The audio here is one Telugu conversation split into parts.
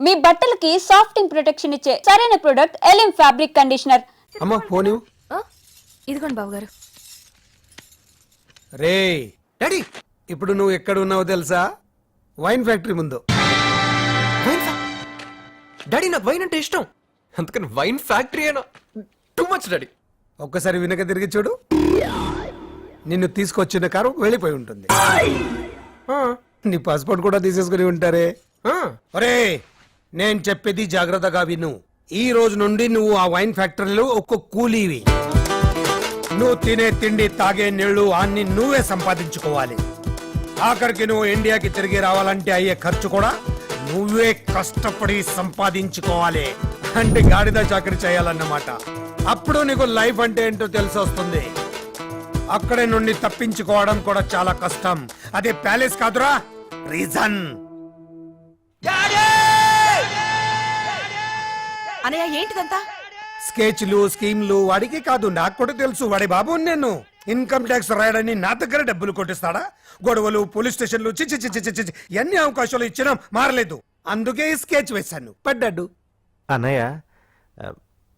మీ బట్టలకి సాఫ్టింగ్ ప్రొటెక్షన్ ఇచ్చే సరైన ప్రొడక్ట్ ఎలిమ్ ఫ్యాబ్రిక్ కండిషనర్. అమ్మా ఫోన్ ఇవ్వు. ఇదిగోండి బావగారు. రే డాడీ, ఇప్పుడు నువ్వు ఎక్కడ ఉన్నావో తెలుసా? వైన్ ఫ్యాక్టరీ ముందు. డాడీ నాకు వైన్ అంటే ఇష్టం, అందుకని వైన్ ఫ్యాక్టరీ అయినా టూ మచ్ డాడీ. ఒక్కసారి వెనక తిరిగి చూడు, నిన్ను తీసుకొచ్చిన కారు వెళ్ళిపోయి ఉంటుంది. నీ పాస్పోర్ట్ కూడా తీసేసుకుని ఉంటారే. ఒరే, నేను చెప్పేది జాగ్రత్తగా విను. ఈ రోజు నుండి నువ్వు ఆ వైన్ ఫ్యాక్టరీలో ఒక్క కూలీవి. నువ్వు తినే తిండి, తాగే నీళ్లు అన్ని నువ్వే సంపాదించుకోవాలి. ఆఖరికి నువ్వు ఇండియాకి తిరిగి రావాలంటే అయ్యే ఖర్చు కూడా నువ్వే కష్టపడి సంపాదించుకోవాలి. అంటే గాడిద చాకరీ చేయాలన్నమాట. అప్పుడు నీకు లైఫ్ అంటే ఏంటో తెలిసి వస్తుంది. అక్కడే నుండి తప్పించుకోవడం కూడా చాలా కష్టం. అదే ప్యాలెస్ కాదురా, రీజన్. అనయ్య ఏంటిదంతా? స్కెచ్లు, స్కీమ్లు వాడికి కాదు, నాకు కూడా తెలుసు. వాడి బాబు నేను ఇన్కమ్ ట్యాక్స్ రాయడని నా దగ్గర డబ్బులు కొట్టిస్తాడా? గొడవలు, పోలీస్ స్టేషన్లు, చిచి చిచి చిచి ఎన్ని అవకాశాలు ఇచ్చినా మారలేదు. అందుకే ఈ స్కెచ్ వేశాను, పడ్డాడు. అన్నయ్య,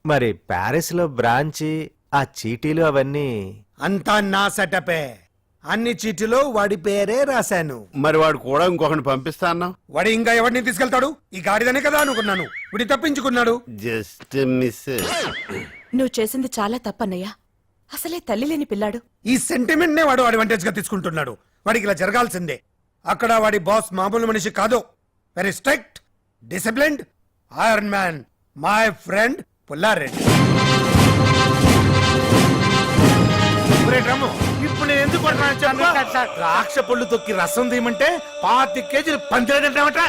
మరి ప్యారిస్ లో బ్రాంచి, ఆ చీటీలు అవన్నీ అంతా నా సెటపే. అన్ని చీటిలో వాడి పేరే రాశాను. మరి వాడు కూడా ఇంకొకరిని పంపిస్తా అన్నావు. వాడు ఇంకా ఎవరిని తీసుకెళ్తాడు? ఈ గాడిదనే కదా అనుకున్నాను. వీడి తప్పించుకున్నాడు. Just miss. నువ్వు చేసింది చాలా తప్పన్నయ్య. అసలే తల్లి లేని పిల్లాడు. ఈ సెంటిమెంట్ నే వాడు అడ్వాంటేజ్ గా తీసుకుంటున్నాడు. వాడికి ఇలా జరగాల్సిందే. అక్కడ వాడి బాస్ మామూలు మనిషి కాదు. Very strict, disciplined, iron man, my friend Pulla Reddy. ఇప్పుడు నేను ఎందుకు ద్రాక్ష పళ్ళు తొక్కి రసం తీయమంటే 25 కేజీలు పంచలేదంటావట్రా?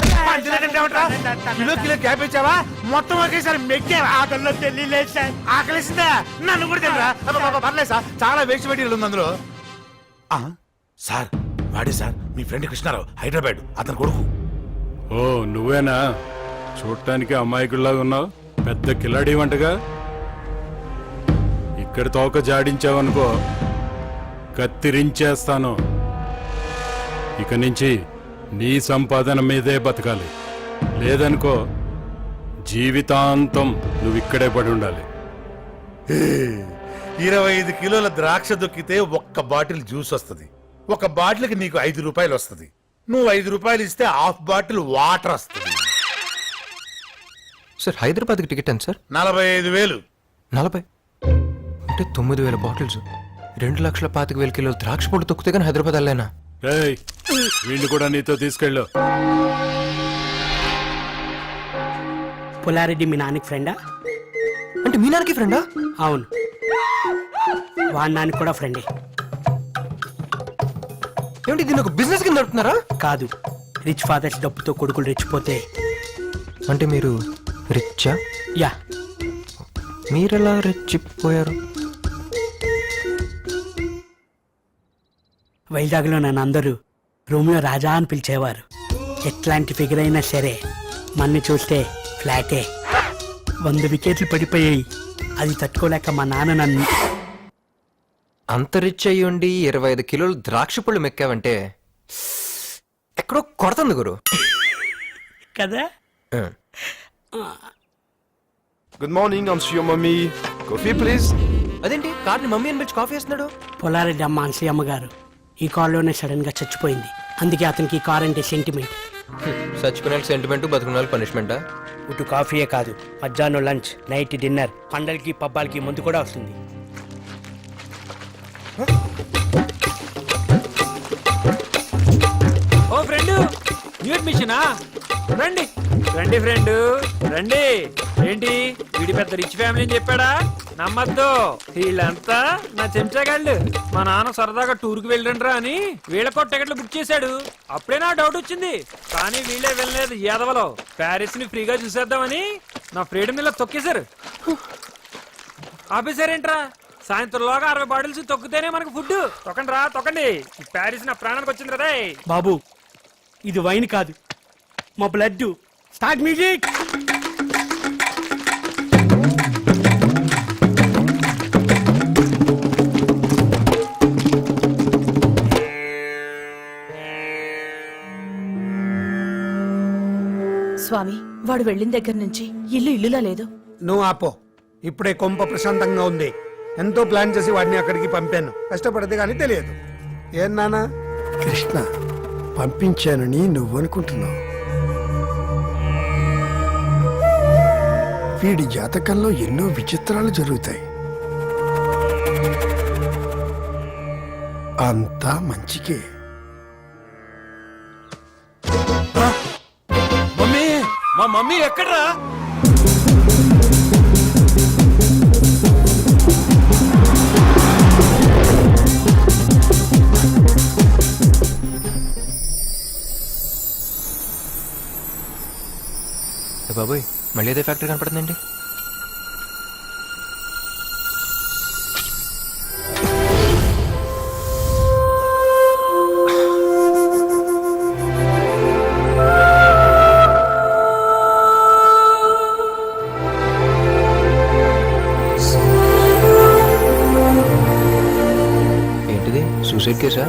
Kilo kilo క్యాపేచావా? మొత్తం ఒకేసారి మెక్కే. ఆకలిలో తెలియలేదు సార్. ఆకలిసిందా? నన్ను కూడా తెలియరా? పర్లేదు సార్, చాలా వేస్ట్ మెటీరియల్ ఉంది అందులో. సార్ వాడే సార్, మీ ఫ్రెండ్ కృష్ణారావు, హైదరాబాద్, అతని కొడుకు. ఓ నువ్వేనా? చూడటానికి అమాయకుల్లాగా ఉన్నావు, పెద్ద కిలాడి వంటగా. ఇక్కడ తోక జాడించావనుకో, కత్తిరించేస్తాను. ఇక నుంచి నీ సంపాదన మీదే బతకాలి. లేదనుకో జీవితాంతం నువ్వు ఇక్కడే పడి ఉండాలి. 25 కిలోల ద్రాక్ష దొక్కితే ఒక్క బాటిల్ జ్యూస్ వస్తుంది. ఒక బాటిల్కి నీకు 5 రూపాయలు వస్తుంది. నువ్వు 5 రూపాయలు ఇస్తే హాఫ్ బాటిల్ వాటర్ వస్తుంది. సార్ హైదరాబాద్కి టికెట్ ఎంత సార్? 45,000. 40 అంటే 9,000 బాటిల్స్, 2,25,000 కిలోలు ద్రాక్ష పొడి తొక్కితే కానీ హైదరాబాద్ వెళ్ళలేనా? ఏయ్, వీళ్ళు కూడా నీతో తీసుకెళ్ళు. పుల్లారెడ్డి మీ నాన్నకి ఫ్రెండా? అంటే మీ నాన్నకి ఫ్రెండా? అవును, వాడి నాన్నకి కూడా ఫ్రెండే. ఏమిటి, దీన్ని ఒక బిజినెస్ కింద నడుపుతున్నారా? కాదు, రిచ్ ఫాదర్స్ డబ్బుతో కొడుకులు రెచ్చిపోతే. అంటే మీరు రిచ్చా? యా. మీరెలా రెచ్చిపోయారు? వైజాగ్లో నన్ను అందరూ రూమ్లో రాజా అని పిలిచేవారు. ఎట్లాంటి ఫిగర్ అయినా సరే మన్ని చూస్తే ఫ్లాటే. 100 వికెట్లు పడిపోయాయి. అది తట్టుకోలేక మా నాన్న నన్ను. అంత రిచ్ అయ్యి ఉండి 25 కిలోలు ద్రాక్ష పళ్ళు మెక్కావంటే ఎక్కడో కొడుతుంది గురు కదా. Good morning, I'm your mummy. Coffee please. అదేంటి కార్ని మమ్మీ అని పిలిచి కాఫీ వేస్తున్నాడు? పుల్లారెడ్డి అమ్మ అన్సయ్యమ్మ గారు ఈ కారులోనే సడన్ గా చచ్చిపోయింది. అందుకే అతనికి ఈ కార్ అంటే సెంటిమెంట్. చచ్చిపోయిన సెంటిమెంట్, బతుకున్న పనిష్మెంటా? ఇటు కాఫీయే కాదు, మధ్యాహ్నం లంచ్, నైట్ డిన్నర్, పండలకి పబ్బాలకి ముందు కూడా వస్తుంది. ఓ ఫ్రెండ్, న్యూ అడ్మిషనా? రండి రండి ఫ్రెండ్ రండి. ఏంటి వీడి పెద్ద రిచ్ ఫ్యామిలీ అని చెప్పాడా? నమ్మద్దు, వీళ్ళంతా నా చెంచాగాళ్ళు. మా నాన్న సరదాగా టూర్కి వెళ్ళండ్రా అని వీళ్ళకో టికెట్లు బుక్ చేశాడు. అప్పుడే నా డౌట్ వచ్చింది, కానీ వీళ్ళే వెళ్ళలేదు. యాదవలో ప్యారిస్ ని ఫ్రీగా చూసేద్దామని నా ఫ్రీడమ్ ఇలా తొక్కేశారు. ఆపేశారేంట్రా? సాయంత్రంలోగా 60 బాటిల్స్ తొక్కితేనే మనకు ఫుడ్. తొక్కండి రా, తొక్కండి. ప్యారిస్ నా ప్రాణానికి వచ్చింది కదా. బాబు, ఇది వైన్ కాదు, మా బ్లడ్. Start music. స్వామి వాడు వెళ్ళిన దగ్గర నుంచి ఇల్లు ఇల్లులా లేదు. నువ్వు ఆపో. ఇప్పుడే కొంప ప్రశాంతంగా ఉంది. ఎంతో ప్లాన్ చేసి వాడిని అక్కడికి పంపాను. కష్టపడితే కానీ తెలియదు. ఏం నానా? కృష్ణ పంపించానని నువ్వు అనుకుంటున్నావు. వీడి జాతకంలో ఎన్నో విచిత్రాలు జరుగుతాయి. అంతా మంచికే. మమ్మీ, మా మమ్మీ ఎక్కడ్రా? బాబోయ్, మళ్ళీ అదే ఫ్యాక్టరీ కనపడుతుందండి. ఏంటిది, సూసైడ్ కేసా?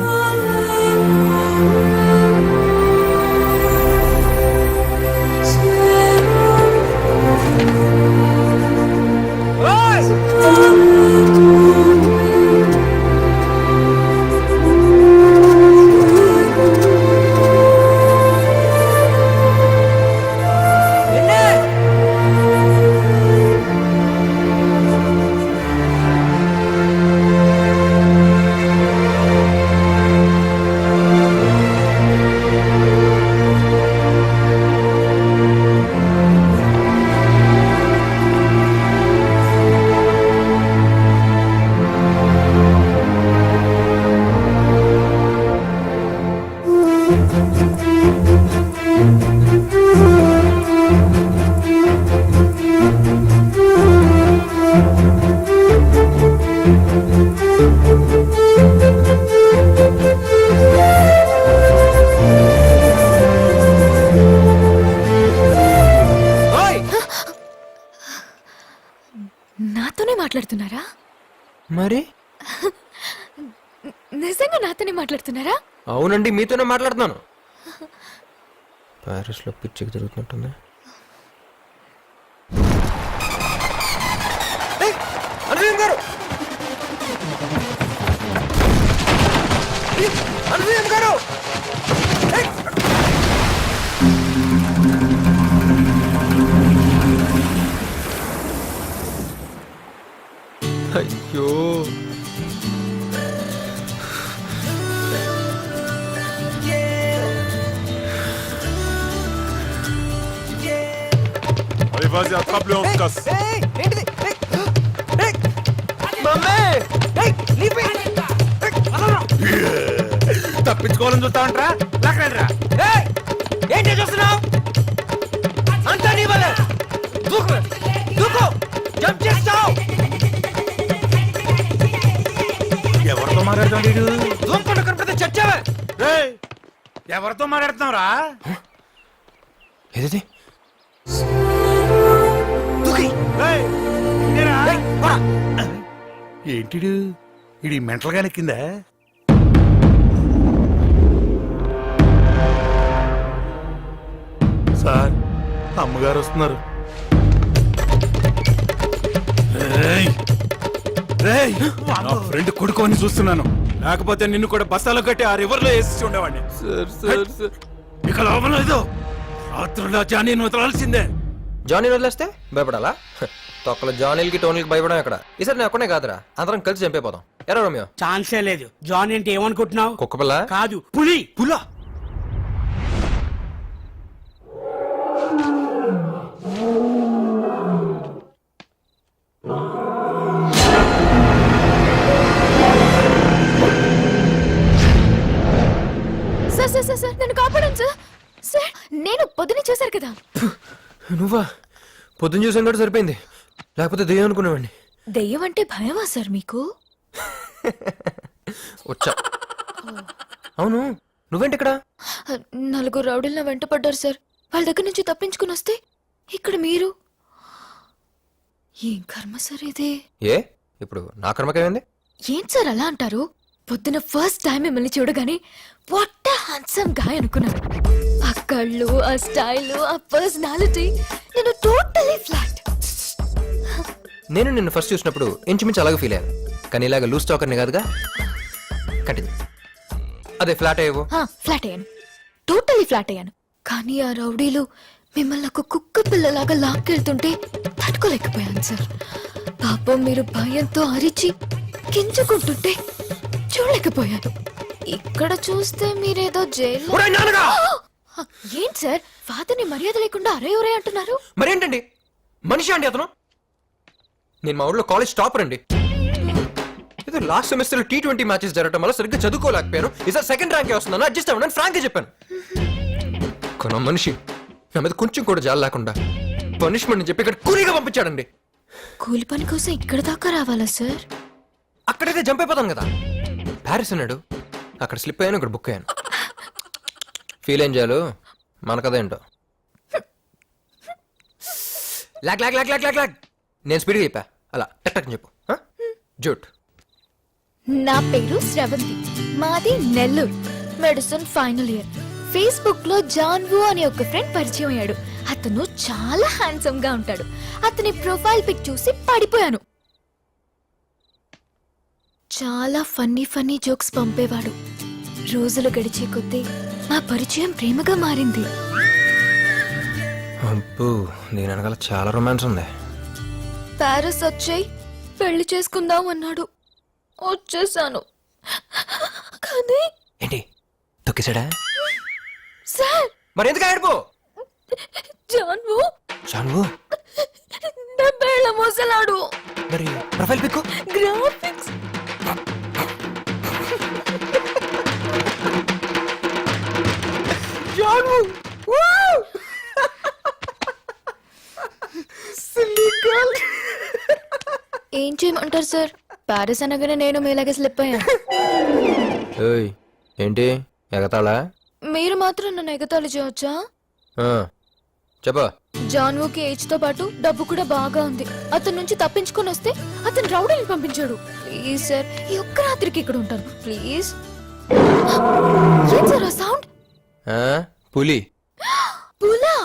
నాతోనే మాట్లాడుతున్నారా? మరి నిజంగా నాతోనే మాట్లాడుతున్నారా? అవునండి, మీతోనే మాట్లాడుతున్నాను. ప్యారిస్ లో పిచ్చికి తిరుగుతున్నట్టుంది. అనుసూయం గారు, అనుసూయం గారు, అయ్యో Allez, vas-y, attrape-le, on se casse. తప్పించుకోవాలని చూస్తా ఉంటా. లాక్కరా. ఏంటి చూస్తున్నావు? అంతా నీ వల్ల. దూకు, దూకు, జంప్ చేస్తావు. ఎవరితో మాట్లాడుతున్నాడు వీడు? దూకుండా కనపడితే చచ్చావే. రేయ్, ఎవరితో మాట్లాడుతున్నావురా? ఏది రేయ్, ఇదేరా? ఏంటిడు ఇది మెంటల్ గా నెక్కిందా? సార్, అమ్మగారు వస్తున్నారు. రేయ్, రేయ్, నా ఫ్రెండ్ కొడుకోని చూస్తున్నాను. లేకపోతే నిన్ను కూడా బస్తాలో కట్టి ఆ రివర్ లో వేసి ఉండేవాడిని. ఇక లోపల లేదు. రాత్రుల్లో జానీ వదలాల్సిందే. జానీ వదిలేస్తే భయపడాలా? తొక్కల జానీలకి టోనీలకి భయపడం ఎక్కడ? ఈసారి నేను ఒక్కనే కాదురా, అందరం కలిసి చంపైపోతాం. ఎరా రోమియో? ఛాన్సే లేదు. జాన్ అంటే ఏమనుకుంటున్నావు? కుక్కపిల్ల కాదు, పులి. పులా? సార్ సార్ సార్ సార్ నన్ను కాపాడండి సార్. సార్ నేను పొద్దునే చూశారు కదా. నువ్వా? పొద్దున్న చూసాను కూడా సరిపోయింది, లేకపోతే దెయ్యం అనుకునేవాడిని. దెయ్యం అంటే భయమా సార్ మీకు? వచ్చా. అవును, నువ్వేంటి ఇక్కడ? నలుగురు రౌడీలు నా వెంట పడ్డారు సార్. వాళ్ళ దగ్గర నుంచి తప్పించుకుని వస్తే ఇక్కడ మీరు. ఏం కర్మ సార్ ఇది? ఏ ఇప్పుడు నా కర్మకేమైంది? ఏం సార్ అలా అంటారు? పొద్దున ఫస్ట్ టైం మిమ్మల్ని చూడగానే వాట్ హ్యాండ్సమ్ గాయ్ అనుకున్నాను. ఆ కళ్ళు, ఆ స్టైల్, ఆ పర్సనాలిటీ, నేను టోటలీ ఫ్లాట్. నేను నిన్ను ఫస్ట్ చూసినప్పుడు ఇంచుమించు అలాగే ఫీల్ అయ్యాను, కానీ ఇలాగ లూజ్ టాకర్ని కాదుగా. కంటిన్యూ. అదే ఫ్లాట్ అయ్యేవో. ఫ్లాట్ అయ్యాను, టోటలీ ఫ్లాట్ అయ్యాను. కానీ ఆ రౌడీలు మిమ్మల్ని ఒక కుక్క పిల్లలాగా లాక్కెళ్తుంటే తట్టుకోలేకపోయాను సార్. పాపం మీరు భయంతో అరిచి గింజుకుంటుంటే చూడలేకపోయాను. ఇక్కడ చూస్తే మీరేదో జైల్లో. ఏంటి సార్, ఫాదర్ని మర్యాద లేకుండా అరే ఒరే అంటున్నారు? మరేంటండి, మనిషి అండి అతను. నేను మా ఊళ్ళో కాలేజ్ టాపర్ అండి. ఏదో లాస్ట్ సెమిస్టర్ T20 మ్యాచెస్ జరగడం వల్ల సరిగ్గా చదువుకోలేకపోయాను. ఈసారి సెకండ్ ర్యాంక్ వస్తున్నాను, అడ్జస్ట్ అవ్వను ఫ్రాంక్ గా చెప్పాను. కొన మనిషి నా మీద కొంచెం కూడా జాలి లేకుండా పనిష్మెంట్ చెప్పి ఇక్కడ కూలీగా పంపించాడండి. కూలి పని కోసం ఇక్కడ దాకా రావాలా సార్? అక్కడైతే జంప్ అయిపోతాను కదా. ప్యారిస్ అన్నాడు, అక్కడ స్లిప్ అయ్యాను, ఇక్కడ బుక్ అయ్యాను. ఫీల్ ఏం చేయాలి మన కథ ఏంటో. Lock lock lock lock lock lock. నేను స్పీడ్గా చెప్పా, అలా టక్ టక్ చెప్పు. జూట్. నా పేరు శ్రవంతి, మాది Nellore. Medicine final year. Facebook లో జాన్వు అనే ఒక ఫ్రెండ్ పరిచయం అయ్యాడు. అతను చాలా హ్యాండ్సమ్ గా ఉంటాడు. అతని ప్రొఫైల్ పిక్ చూసి పడిపోయాను. చాలా ఫన్నీ జోక్స్ పంపేవాడు. రోజులు గడిచే కొద్దీ మా పరిచయం ప్రేమగా మారింది. అబ్బో, దీని వెనకాల చాలా రొమాన్స్ ఉంది. ప్యారిస్ వచ్చాయి, పెళ్లి చేసుకుందాం అన్నాడు. వచ్చేసాను. కానీ ఏంటి తొక్కేసాడా? సార్, మరి ఎందుకు ఆడిపో? జాన్వు జాన్వు నా పేళ్ళ మోసలాడు. మరి ప్రొఫైల్ పిక్ గ్రాఫిక్స్ జాన్వు. ఏం చేయమంటారు సార్? ప్యారిస్ అనగానే నేను మీలాగే స్లిప్ అయ్యాను. ఏయ్, ఏంటి ఎగతాళా? మీరు మాత్రం నన్ను ఎగతాళి చేయవచ్చా? చెప్పా. జాన్వుకి ఏజ్ తో పాటు డబ్బు కూడా బాగా ఉంది. అతని నుంచి తప్పించుకొని వస్తే అతను రౌడీని పంపించాడు. ప్లీజ్ సార్, ఈ ఒక్క రాత్రికి ఇక్కడ ఉంటాను ప్లీజ్. ఏం సార్ ఆ సౌండ్? పులి. పులా?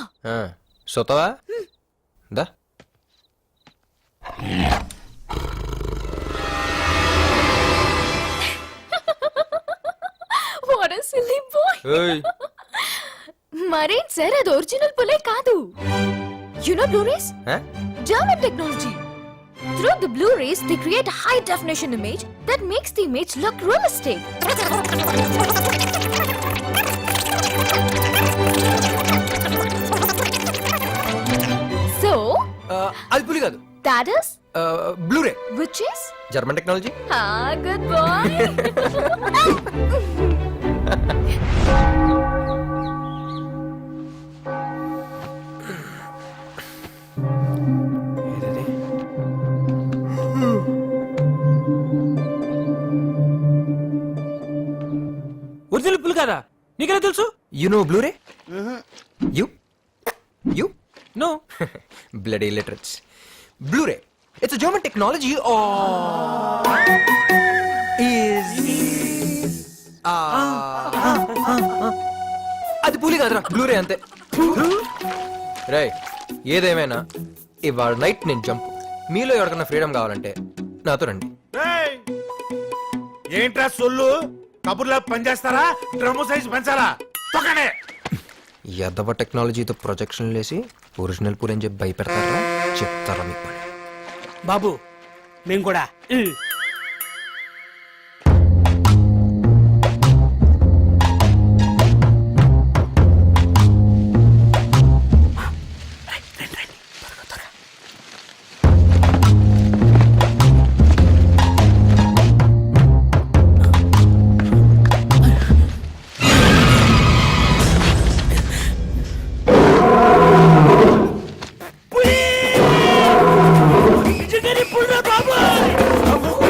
సొతవా దా. What a silly boy. మరేం సార్, అది ఒరిజినల్ పులే కాదు. You know Blu-rays? German technology. Through the Blu-rays, they create a high definition image that makes the image look realistic. So, అది పులి కాదు. that is Blu ray. which is German technology. good boy. Original పుల్ కదా, నీకెలా తెలుసు? You know Blu ray? You know. Bloody literates. Blu ray, it's a German technology అది పులి కాదురా, బ్లూరే అంతే. రే, ఏదేమైనా ఇవాళ నైట్ నేను జంప్. మీలో ఎవరికన్నా ఫ్రీడమ్ కావాలంటే నాతో రండి. ఏయ్! ఏంట్రా సొల్లు? కబుర్లా పనిచేస్తారా? డ్రమ్ము సైజ్ పెంచాలా? తొక్కనే. ఎదవ టెక్నాలజీతో ప్రొజెక్షన్ లేసి ఒరిజినల్ పూరి అని చెప్పి భయపెడతారా? చెప్తారా మీకు పని. బాబు మేము కూడా బాబు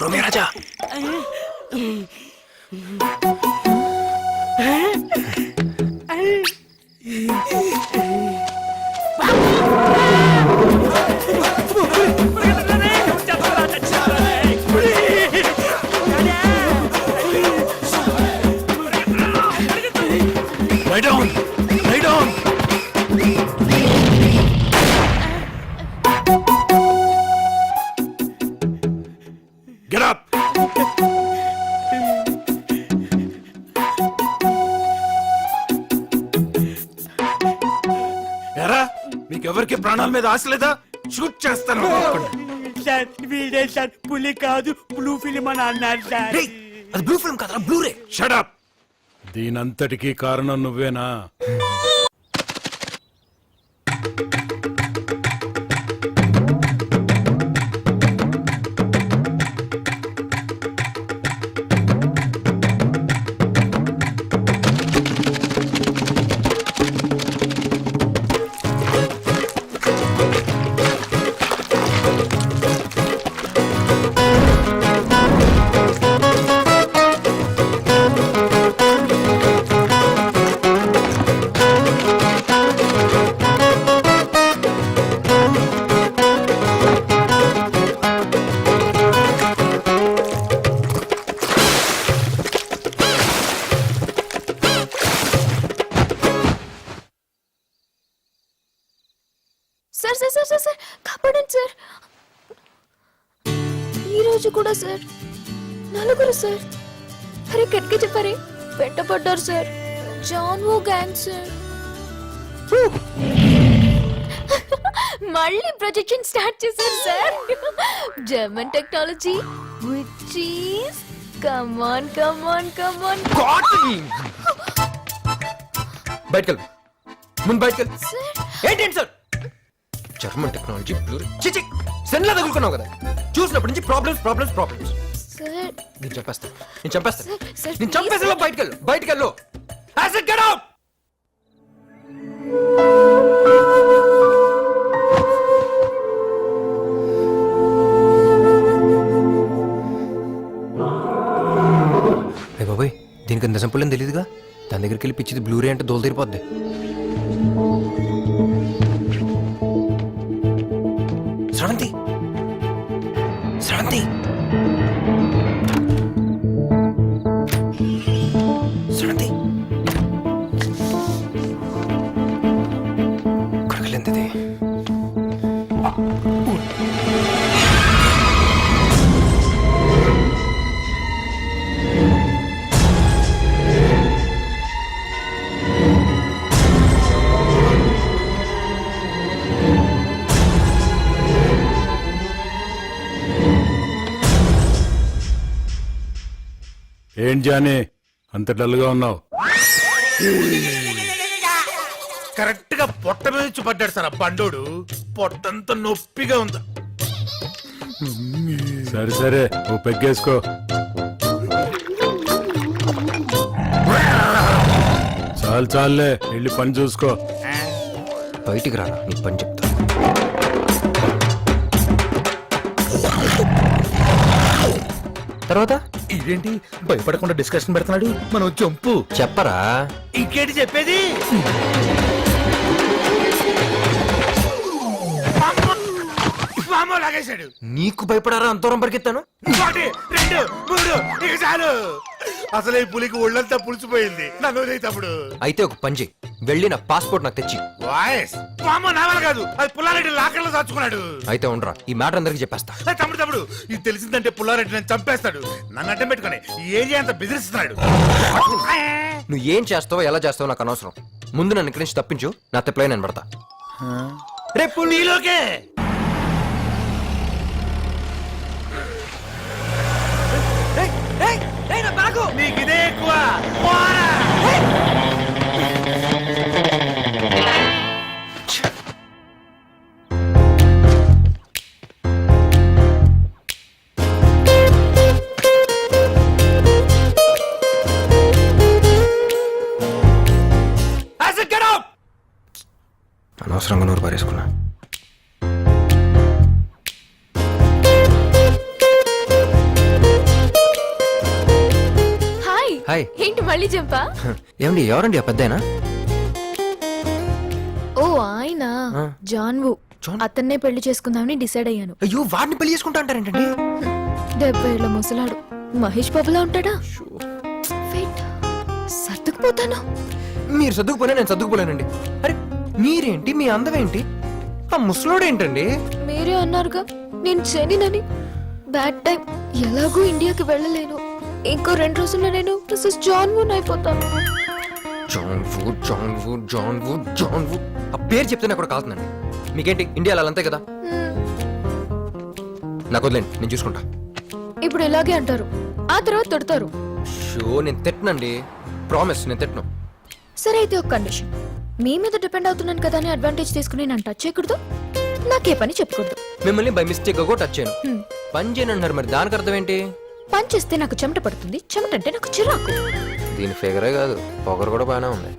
రోమియో రాజా Lie down! Lie down! Get up! ఎరా మీకెవరికి ప్రాణాల మీద ఆశ లేదా షూట్ చేస్తాను సార్ వీడే సార్ పులి కాదు బ్లూ ఫిలిం అని అన్నారు సార్. రేయ్, అది బ్లూ ఫిల్మ్ కదరా బ్లూరే. షడప్ దీనంతటికీ కారణం నువ్వేనా? Sir sir sir sir sir కాపాడండి సార్. ఈ రోజు కూడా సార్ నలుగురు సార్. అరే గట్టిగా చెప్పారే వెంటపడ్డారు సార్. John Woo gang sir. మళ్ళీ ప్రొజెక్షన్ స్టార్ట్ చేశారు sir. German technology which is come on come on come on. బయటకెళ్ళు ముందు బయటకెళ్ళు. సార్ ఏంటండి సార్ జర్మన్ టెక్నాలజీ బ్లూ చిచి సెన్లా తగులుకున్నావు కదా చూసినప్పటి నుంచి ప్రాబ్లమ్స్ ప్రాబ్లమ్స్ ప్రాబ్లమ్స్. సార్ నేను చెప్పేస్తా నేను చంపేస్తా సార్ సార్ నేను చంపేసా. బయటకెళ్ళు బయటకెళ్ళు. I said get out! బాబాయ్ దీనికి అంత సింపుల్ అని తెలియదుగా. దాని దగ్గరికి వెళ్ళి పిచ్చిది బ్లూరే అంటే దోలు తీరిపోద్ది. శ్రవంతి శ్రవంతి శ్రవంతి కొడకలేంతది. ఏం జానీ అంత డల్గా ఉన్నావు? కరెక్ట్ గా పొట్ట మీద వచ్చి పడ్డాడు సార్ ఆ బండోడు. పొట్టంతా నొప్పిగా ఉంది. సరే సరే ఓ పెగ్గేసుకో. చాలు చాలులే వెళ్ళి పని చూసుకో. బయటికి రారా నీ పని చెప్తా. తర్వాత ఇదేంటి భయపడకుండా డిస్కషన్ పెడుతున్నాడు. మనం చంపు చెప్పరా. ఇంకేంటి చెప్పేది? లాగేశాడు. నీకు భయపడారా అంతరం పరిగెత్తాను. 1 2 3 ఇక చాలు. అసలు ఈ పులికి ఒళ్ళంతా పులిసిపోయింది. నన్ను వదిలేయ్ తమ్ముడు. అయితే ఒక పని చెయ్యి వెళ్ళి నా పాస్పోర్ట్ నాకు తెచ్చి. వాయిస్ మామ నావల కాదు అది పుల్లారెడ్డి లాకర్లో దాచుకున్నాడు. అయితే ఉండరా ఈ మ్యాటర్ అందరికి చెప్పేస్తా. తమ్ముడు ఇది తెలిసిందంటే పుల్లారెడ్డి నన్ను చంపేస్తాడు. నన్ను అడ్డం పెట్టుకుని ఈ ఏరియా అంతా బెదిరిస్తున్నాడు. నువ్వు ఏం చేస్తావో ఎలా చేస్తావో నాకు అనవసరం. ముందు నన్ను ఇక్కడి నుంచి తప్పించు. నా తెప్పలై నేను పడతా. రేపు నీలోకే నీకు ఇదే ఎక్కువ. అనవసరంగా నోరు పారేసుకున్నా. హాయ్. ఏంటి మళ్ళీ జంపా? ఏమండి ఎవరండి ఆ పెద్దయినా? ఓ ఆయన జాన్వు. అతన్నే పెళ్లి చేసుకుందామని డిసైడ్ అయ్యాను. అయ్యో వాడిని పెళ్లి చేసుకుంటా అంటారేంటండి? 70 ఏళ్ల ముసలాడు. మహేష్ బాబులా ఉంటాడా? వెయిట్, సర్దుకుపోతాను. మీరు సర్దుకుపోయినా నేను సర్దుకుపోలేనండి. అరే మీరేంటి, మీ అందం ఏంటి, ఆ ముసలోడేంటండి? మీరే అన్నారుగా నేను శనినని. Bad time. ఎలాగూ ఇండియాకి వెళ్ళలేను. ఇంకో 2 రోజుల్లో నేను మిస్సెస్ జాన్వూన్ అయిపోతాను. జాన్వు ఆ పేరు చెప్తేనే కూడా కాదునండి. మీకేంటి ఇండియాలో అంతే కదా? నాకు వదిలేండి, నేను చూసుకుంటా. ఇప్పుడు ఇలాగే అంటారు, ఆ తర్వాత తిడతారు. షో నేను తిట్టనండి, ప్రామిస్ నేను తిట్టను. సరే అయితే ఒక కండిషన్. మీ మీద డిపెండ్ అవుతున్నాను కదా అని అడ్వాంటేజ్ తీసుకుని నన్ను టచ్ చేయకూడదు, నాకే పని చెప్పకూడదు. మిమ్మల్ని బై మిస్టేక్ గా టచ్ చేయను. పని చేయను అంటున్నారు, మరి దానికి అర్థం ఏంటి? పని చేస్తే నాకు చెమట పడుతుంది, చెమట అంటే నాకు చిరాకు. దీని ఫిగరే కాదు, పొగరు కూడా బాగానే ఉంది.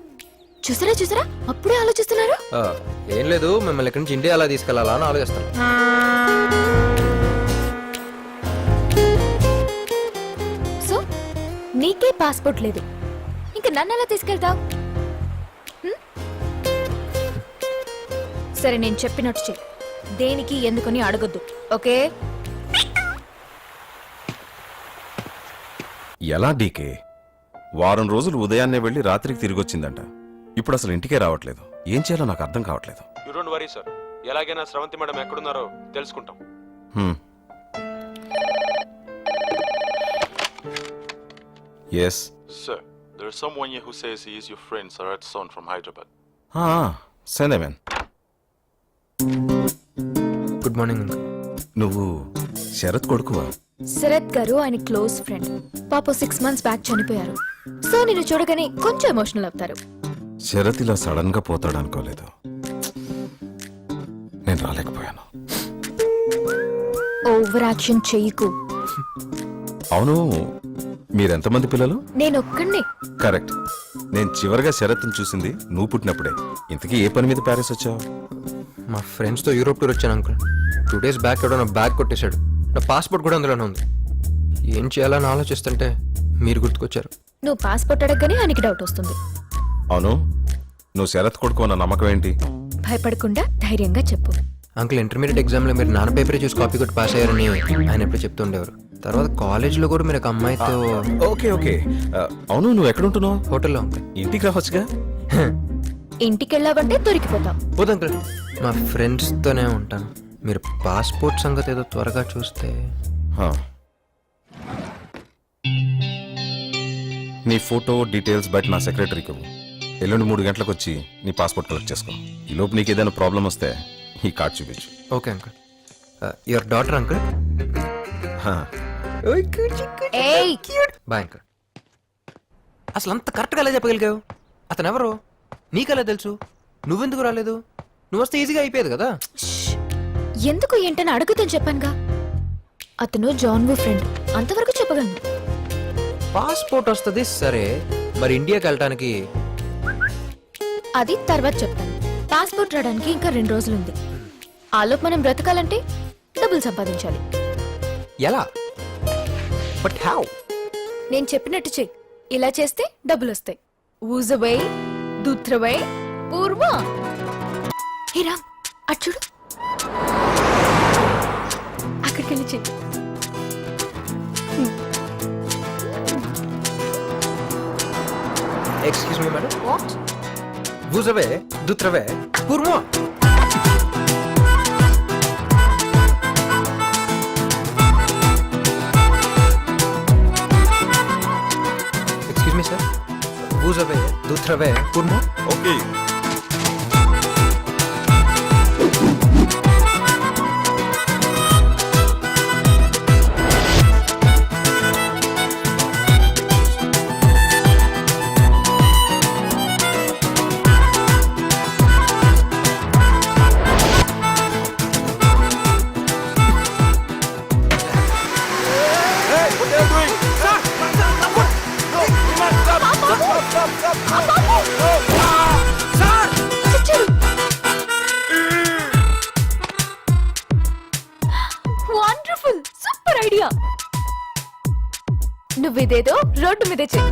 చూసారా చూసారా, అప్పుడే ఆలోచిస్తున్నారు. ఏం లేదు, మిమ్మల్ని ఇక్కడి నుంచి ఇండియా అలా తీసుకెళ్లాలా అని ఆలోచిస్తాను. సో నీకే పాస్పోర్ట్ లేదు, ఇంకా నన్ను ఎలా తీసుకెళ్తావు? సరే నేను చెప్పినట్టు చెయ్యి, దేనికి ఎందుకని అడగొద్దు, ఓకే? ఎలా డీకే? వారం రోజులు ఉదయాన్నే వెళ్ళి రాత్రికి తిరిగి వచ్చిందంట. ఇప్పుడు అసలు ఇంటికే రావట్లేదు. ఏం చేయాలో నాకు అర్థం కావట్లేదు. యు డోంట్ వరీ సార్, ఎలాగైనా స్రవంతి మేడం ఎక్కడున్నారో తెలుసుకుంటాం. Yes sir, there is someone here who says he is your friend Sarat Son from Hyderabad. సెండమెన్. Good morning. నువ్వు శరత్ కొడుకువా? శరత్ గారు ఆయన క్లోజ్ ఫ్రెండ్. పాప 6 months బ్యాక్ చనిపోయారు. సో నేను చూడగానే కొంచెం ఎమోషనల్ అవుతారు. శరత్ ఇలా సడన్ గా పోతాడు అనుకోలేదు. నేను రాలేకపోయాను. ఓవర్ యాక్షన్ చెయ్యకు. అవును, మీరెంతమంది పిల్లలు? నేను ఒక్కడే. కరెక్ట్. నేను చివరిగా శరత్ని చూసింది నువ్వు పుట్టినప్పుడే. ఇంతకీ ఏ పని మీద ప్యారిస్ వచ్చావు? మా ఫ్రెండ్స్ తో యూరోప్ టూర్ వచ్చాను అంకుల్. 2 days బ్యాక్ ఎవడో నా బ్యాగ్ కొట్టేశాడు. నా పాస్పోర్ట్ కూడా అందులోనే ఉంది. ఏం చేయాలని ఆలోచిస్తుంటే మీరు గుర్తుకొచ్చారు. నువ్వు పాస్పోర్ట్ అడగగానే ఆయనకి డౌట్ వస్తుంది. అవును, నువ్వు శరత్ కొడుకు అన్న నమ్మకం ఏంటి? భయపడకుండా ధైర్యంగా చెప్పు. అంకుల్ ఇంటర్మీడియట్ ఎగ్జామ్ లో మీరు నాన్న పేపర్ చూసి కాపీ కొట్టి పాస్ అయ్యారని ఆయన ఎప్పుడు చెప్తూ ఉండేవారు. తర్వాత కాలేజ్ లో కూడా మీరు ఒక అమ్మాయితో. Okay okay. అవును, నువ్వు ఎక్కడుంటున్నావు? హోటల్లో అంకుల్. ఇంటికి రావచ్చుగా. ఇంటికి వెళ్ళావంటే దొరికిపోతాం. పోదు అంకుల్, మా ఫ్రెండ్స్ తోనే ఉంటాను. మీరు పాస్పోర్ట్ సంగతి ఏదో త్వరగా చూస్తే. నీ ఫోటో డీటెయిల్స్ బయట నా సెక్రటరీకి ఇవ్వు. ఎల్లుండి 3 గంటలకు వచ్చి నీ పాస్పోర్ట్ కలెక్ట్ చేసుకో. ఈలోపు నీకు ఏదైనా ప్రాబ్లం వస్తే ఈ కార్డ్ చూపించు. Okay uncle. Your daughter uncle. Bye uncle. అసలు అంత కరెక్ట్గా ఎలా చెప్పగలిగావు? అతను ఎవరు? నీకెలా తెలుసు? నువ్వెందుకు రాలేదు? నువ్వు వస్తే ఈజీగా అయిపోయేది కదా. ఎందుకు ఏంటని అడుగుతాను చెప్పానుగా. అతను జాన్వు ఫ్రెండ్, అంతవరకు చెప్పగలను. పాస్పోర్ట్ వస్తుంది సరే, మరి ఇండియాకి వెళ్ళటానికి? అది తర్వాత చెప్తాను. పాస్పోర్ట్ రావడానికి ఇంకా 2 రోజులుంది. ఆలోపు మనం బ్రతకాలంటే డబ్బులు సంపాదించాలి. ఎలా? But how? నేను చెప్పినట్టు చెయ్యి. ఇలా చేస్తే డబ్బులు వస్తాయి. ఊజవై దూత్రవై పూర్వ. హే రామ్, అటు చూడు. అక్కడికి వెళ్ళి చెయ్యి. Excuse me madam. వూజవే దుత్రవే పూర్వ. Excuse me, sir. Vous avez du travail pour moi? Okay. Wonderful, super idea. నువ్విదేదో రోడ్డు మీదే చెయ్యి.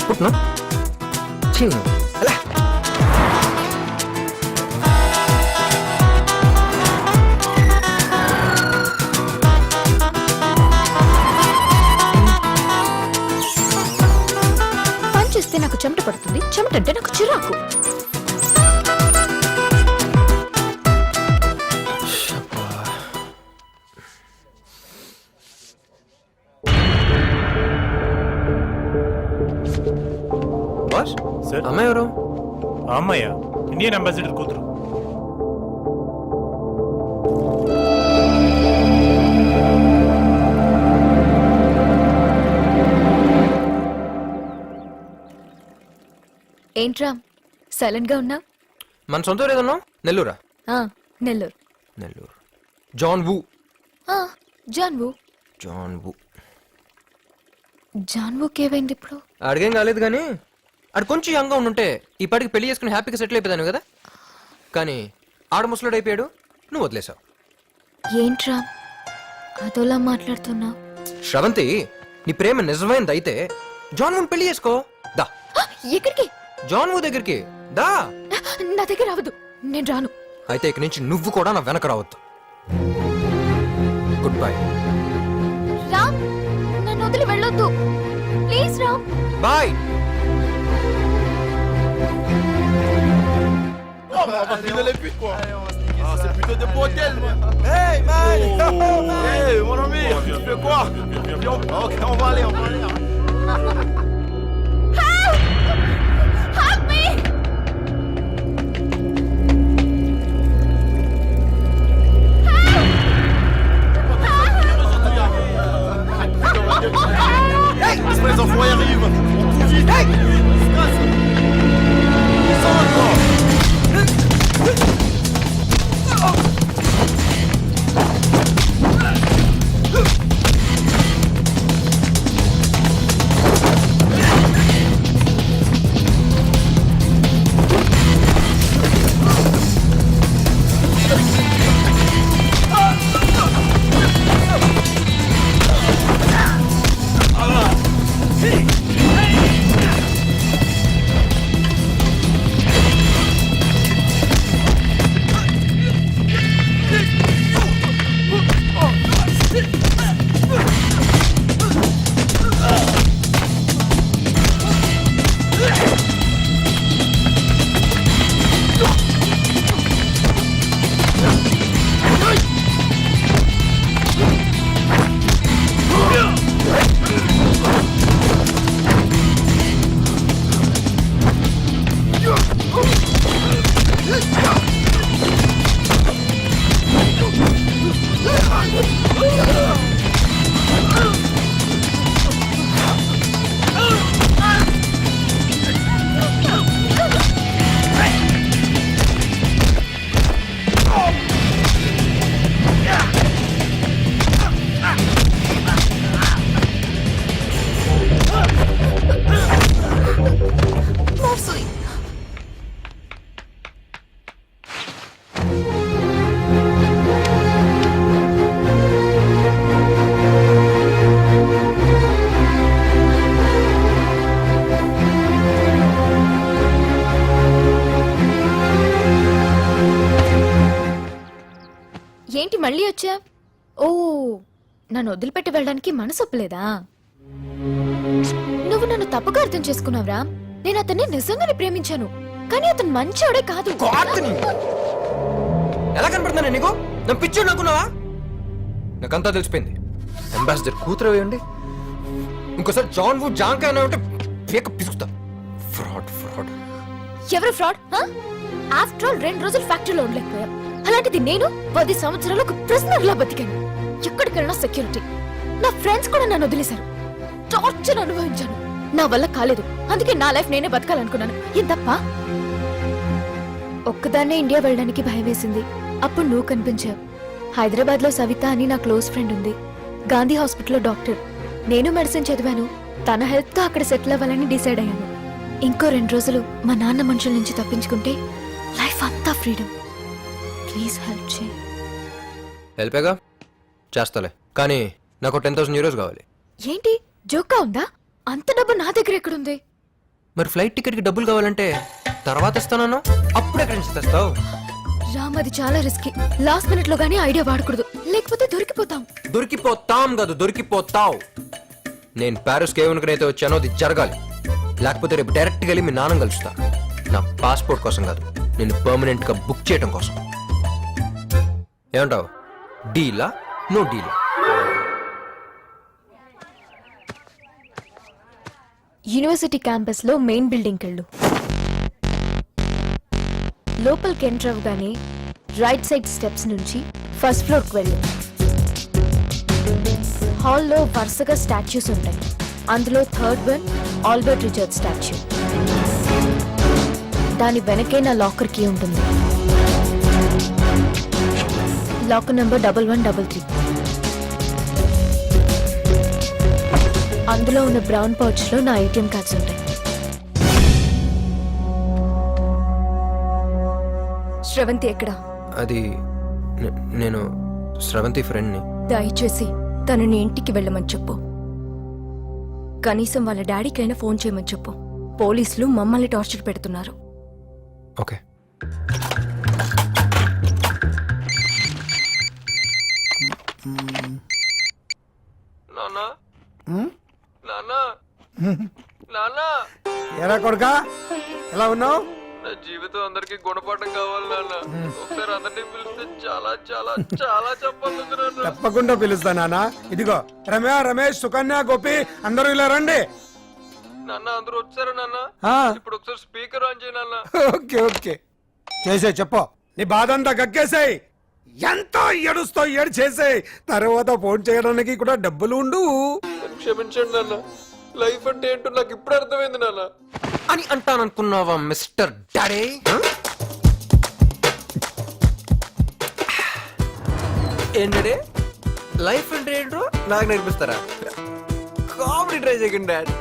పుట్నా చిన్న అలా పని చేస్తే నాకు చెమట పడుతుంది, చెమట అంటే నాకు చిరాకు. బాస్ సార్ అమ్మాయి ఎవరు? అమ్మయ్య ఇండియన్ అంబాసిడర్ కూతురు. ఏంట్రా సైలెంట్ గా ఉన్నా? మన సొంత ఊరు ఏదన్నా? నెల్లూరా? నెల్లూరు. నెల్లూరు. జాన్ వూ. జాన్వు. జాన్ వూ. జాన్వుకి ఏమైంది ఇప్పుడు? అడిగేం కాలేదు కానీ ఆడు కొంచెం యంగా ఉండుంటే ఈ పాటికి పెళ్లి చేసుకుని హ్యాపీగా సెటిల్ అయిపోయాను కదా. కానీ ఆడ ముసలుడు అయిపోయాడు, నువ్వు వదిలేసావు. ఏంట్రా అదోలా మాట్లాడుతున్నా? శ్రవంతి, నీ ప్రేమ నిజమైనది అయితే జాన్ వూని పెళ్లి చేసుకో. దా ఎక్కడికి? జాన్ వూ దగ్గరికి దా. నా దగ్గర రావద్దు, నేను రాను. అయితే ఇక నుంచి నువ్వు కూడా నా వెనక రావద్దు. Good bye. రామ్, నన్ను వదిలి వెళ్ళొద్దు please. Ram bye. C'est plutôt de bordel, moi. Hey, man! Hey, mon ami! Tu fais quoi? Ok, on va aller, on va aller. Help me! Laisse-moi les enfoirés arrivent! On court vite! Hey! On se casse! Descends encore! ఏంటి మళ్ళీ వచ్చా? ఓ, నన్ను వదిలిపెట్టి వెళ్ళడానికి మనసు ఒప్పలేదా? నువ్వు నన్ను తప్పుగా అర్థం చేసుకున్నావురా. నేను అతన్ని నిజంగానే ప్రేమించాను, కానీ అతను మంచోడే కాదు. ఎలా కనపడుతున్నా నీకు? నా పిచ్చోడు అనుకున్నావా? నాకంతా తెలిసిపోయింది. అంబాసిడర్ కూతురు వేయండి, ఇంకోసారి జాన్ వూ జాంకా అంటే ఫేక్ పిసుకుతా. Fraud fraud. ఎవరు ఫ్రాడ్? ఆఫ్టర్ ఆల్ 2 రోజులు ఫ్యాక్టరీలో ఉండలేకపోయా. అలాంటిది నేను 10 సంవత్సరాలు ఒక ప్రిజనర్ లా బతికాను. ఎక్కడికెళ్ళినా సెక్యూరిటీ. నా ఫ్రెండ్స్ కూడా నన్ను వదిలేశారు. టార్చర్ అనుభవించాను. నా వల్ల కాలేదు, అందుకే నా లైఫ్ నేనే బతకాలనుకున్నాను. ఏం తప్ప? ఒక్కదాన్నే ఇండియా వెళ్ళడానికి భయం వేసింది. అప్పుడు నువ్వు కనిపించావు. హైదరాబాద్ లో సవిత అని నా క్లోజ్ ఫ్రెండ్ ఉంది. గాంధీ హాస్పిటల్లో డాక్టర్. నేను మెడిసిన్ చదివాను. తన హెల్త్ తో అక్కడ సెటిల్ అవ్వాలని డిసైడ్ అయ్యాను. ఇంకో 2 రోజులు మా నాన్న మనుషుల నుంచి తప్పించుకుంటే లైఫ్ అంతా ఫ్రీడమ్. ప్లీజ్ హెల్ప్ చేయి. హెల్పేగా చేస్తాలే, కానీ నాకు 10,000 euros కావాలి. ఏంటి జోక్గా ఉందా? అంత డబ్బు నా దగ్గర ఎక్కడుంది? మరి ఫ్లైట్ టికెట్కి డబ్బులు కావాలంటే తర్వాత ఇస్తానన్నా, అప్పుడు ఎక్కడి నుంచి తెస్తావు? రామ్, అది చాలా రిస్కీ. లాస్ట్ మినిట్ లో గానీ ఐడియా వాడకూడదు, లేకపోతే దొరికిపోతాం. దొరికిపోతాం కాదు, దొరికిపోతావు. నేను ప్యారిస్కి ఏమనుకునైతే వచ్చానో అది జరగాలి, లేకపోతే రేపు డైరెక్ట్గా వెళ్ళి మీ నాన్న కలుస్తా. నా పాస్పోర్ట్ కోసం కాదు, నేను పర్మనెంట్ గా బుక్ చేయడం కోసం. ఏమంటావు? డీలా నో డీలా? యూనివర్సిటీ క్యాంపస్ లో మెయిన్ బిల్డింగ్ వెళ్ళు. లోపలికి ఎంటర్ అవగానే రైట్ సైడ్ స్టెప్స్ నుంచి ఫస్ట్ ఫ్లోర్ కి వెళ్ళు. హాల్లో వరుసగా స్టాచ్యూస్ ఉంటాయి. అందులో third one Albert Richard statue. దాని వెనకే నా లాకర్ కీ ఉంటుంది. Locker number 1133. అందులో ఉన్న బ్రౌన్ పౌచ్ లో నా ఏటీఎం కార్డ్స్ ఉంటాయి. శ్రవంతి ఎక్కడ? అది నేను శ్రవంతి ఫ్రెండ్ని. దయచేసి తనని ఇంటికి వెళ్ళమని చెప్పు. కనీసం వాళ్ళ డాడీకైనా ఫోన్ చేయమని చెప్పు. పోలీసులు మమ్మల్ని టార్చర్ పెడుతున్నారు. ఓకే. ఎరా కొడుకా, ఎలా ఉన్నావు? నా జీవితం అందరికి గుణపాఠం కావాలి నాన్న. ఒకసారి అందరినీ పిలిస్తే చాలా చాలా చాలా చెప్పాలి నాన్న. తప్పకుండా పిలుస్తా నాన్న. ఇదిగో రమ్య, రమేష్, సుకన్య, గోపి అందరూ ఇలా రండి. నాన్న అందరూ వచ్చారు నాన్న. ఆ, ఇప్పుడు ఒకసారి స్పీకర్ ఆన్ చేయి నాన్న. ఓకే ఓకే చేసే, చెప్పు. నీ బాధ అంతా గక్కేసాయి. ఎంతో ఏడుస్తో ఏడు చేసేయి. తర్వాత ఫోన్ చేయడానికి కూడా డబ్బులు ఉండు. క్షమించండి నాన్న, లైఫ్ అంటే ఏంటో నాకు ఇప్పుడు అర్థమైంది నాన్న. అని అంటాననుకున్నావా మిస్టర్ డాడీ? ఏంటంటే లైఫ్ అంటే ఏంటో నాకు నేర్పిస్తారా? కామెడీ ట్రై చేయకండి డాడ్.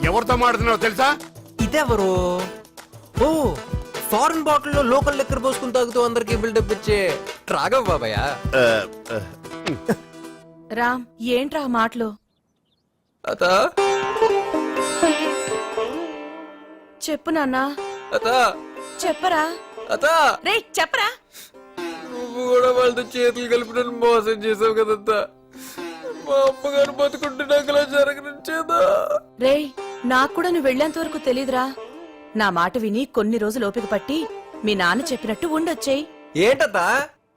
ఎవరితో మాడుతున్నావు తెలుసా? ఇదెవరు? ఓ, ఫారెన్ బాటిల్లో లోకల్ లెక్కర్ పోసుకుని తాగుతూ అందరికి బిల్డప్ ఇచ్చే రాఘవ్ బాబాయ్. రామ్, ఏంట్రా ఆ మాటలు? అత చెప్పు నాన్నా. అత చెప్పరా. అత రే చెప్పరా. నువ్వు కూడా వాళ్ళతో చేతులు కలిపి నన్ను మోసం చేసావు కదంతా. మా అమ్మగారు బతుకుంటే నాకు ఇలా జరగనిచ్చేదా? రే, నాకు కూడా నువ్వు వెళ్ళేంత వరకు తెలీదురా. నా మాట విని కొన్ని రోజులు ఓపిక పట్టి మీ నాన్న చెప్పినట్టు ఉండొచ్చేయి. ఏంటత్త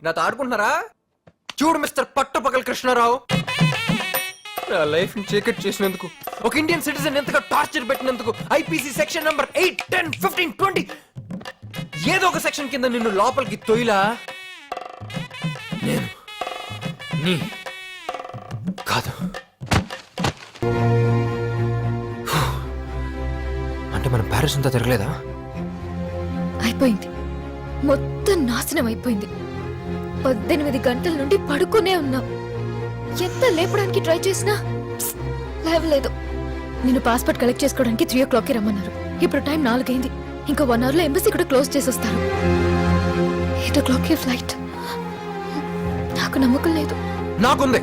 నాతో ఆడుకుంటున్నారా? చూడు మిస్టర్ పట్టపగల్ కృష్ణారావు, నా లైఫ్ ని చీకట్ చేసినందుకు, ఒక ఇండియన్ సిటిజన్ ఎంతగా టార్చర్ పెట్టినందుకు ఐపీసీ సెక్షన్ నంబర్ 8, 10, 15, 20 ఏదో ఒక సెక్షన్ కింద నిన్ను లోపలికి తొయిలా నేను నీ కాదు. అంటే మనం ప్యారిస్ అంతా తిరగలేదా? అయిపోయింది, మొత్తం నాశనం అయిపోయింది. 18 గంటల నుండి పడుకునే ఉన్నా. ఎంత లేపడానికి ట్రై చేసినా లేవలేదు. నేను పాస్పోర్ట్ కలెక్ట్ చేసుకోవడానికి 3 o'clock రమ్మన్నారు. ఇప్పుడు టైం 4 అయింది. ఇంకా 1 hour లో ఎంబసీ కూడా క్లోజ్ చేసేస్తారు. 8 o'clock ఫ్లైట్. నాకు నమ్మకం లేదు. నాకుంది.